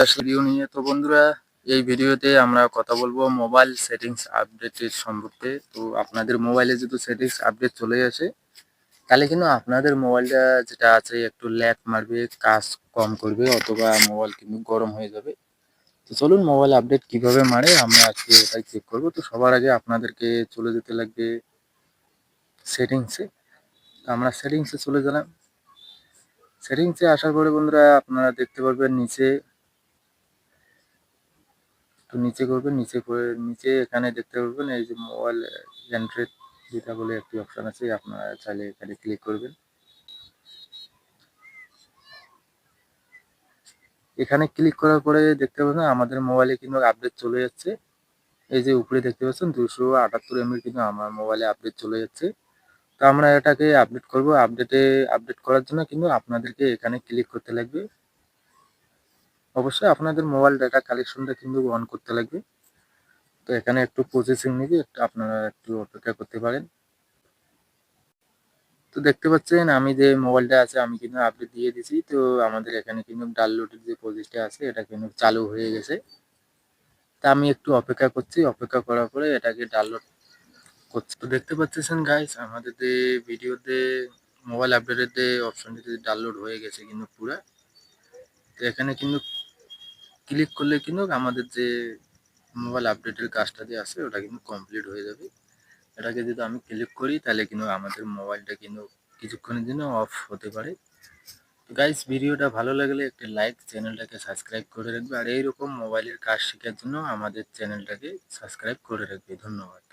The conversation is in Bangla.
আসলে ভিডিও নিয়ে তো বন্ধুরা, এই ভিডিওতে আমরা কথা বলবো মোবাইল সেটিংস আপডেটের সম্পর্কে। তো আপনাদের মোবাইলে যদি সেটিংস আপডেট চলে আসে, তাহলে কিন্তু আপনাদের মোবাইলটা যেটা আছে একটু ল্যাগ মারবে, কাজ কম করবে, অথবা মোবাইল কিন্তু গরম হয়ে যাবে। তো চলুন মোবাইল আপডেট কিভাবে মারে আমরা আজকে এটাই চেক করবো। তো সবার আগে আপনাদেরকে চলে যেতে লাগবে সেটিংসে। তো আমরা সেটিংসে চলে গেলাম। সেটিংসে আসার পরে বন্ধুরা আপনারা দেখতে পারবেন নিচে, তো নিচে করবেন, নিচে করে নিচে এখানে দেখতে পারবেন এই যে মোবাইল অ্যান্ড্রয়েড যেটা বলে একটি অপশন আছে, আপনারা চাইলে এখানে ক্লিক করবেন। এখানে ক্লিক করার পরে দেখতে পাচ্ছেন আমাদের মোবাইলে কিন্তু আপডেট চলে যাচ্ছে। এই যে উপরে দেখতে পাচ্ছেন 278 MB কিন্তু আমার মোবাইলে আপডেট চলে যাচ্ছে। তো আমরা এটাকে আপডেট করব। আপডেট করার জন্য কিন্তু আপনাদেরকে এখানে ক্লিক করতে লাগবে। অবশ্যই আপনাদের মোবাইল ডাটা কালেকশনটা কিন্তু অন করতে লাগবে। তো এখানে একটু প্রসেসিং নিবে, আপনারা একটু অপেক্ষা করতে পারেন। তো দেখতে পাচ্ছেন আমি যে মোবাইলটা আছে আমি কিন্তু আপডেট দিয়ে দিছি। তো আমাদের এখানে কিন্তু ডাউনলোডের যে প্রসেসটা আছে এটা কিন্তু চালু হয়ে গেছে। তা আমি একটু অপেক্ষা করছি, অপেক্ষা করার পরে এটাকে ডাউনলোড করছি। তো দেখতে পাচ্ছেন গাইস আমাদের যে ভিডিওতে মোবাইল আপডেটের যে অপশনটিতে ডাউনলোড হয়ে গেছে কিন্তু পুরা। তো এখানে কিন্তু ক্লিক করলে কিন্তু আমাদের যে মোবাইল আপডেটের কাজটা যে আছে ওটা কিন্তু কমপ্লিট হয়ে যাবে। এটাকে যদি আমি ক্লিক করি তাহলে কিন্তু আমাদের মোবাইলটা কিন্তু কিছুক্ষণের জন্য অফ হতে পারে। তো গাইস ভিডিওটা ভালো লাগলে একটা লাইক, চ্যানেলটাকে সাবস্ক্রাইব করে রাখবে, আর এইরকম মোবাইলের কাজ শেখার জন্য আমাদের চ্যানেলটাকে সাবস্ক্রাইব করে রাখবে। ধন্যবাদ।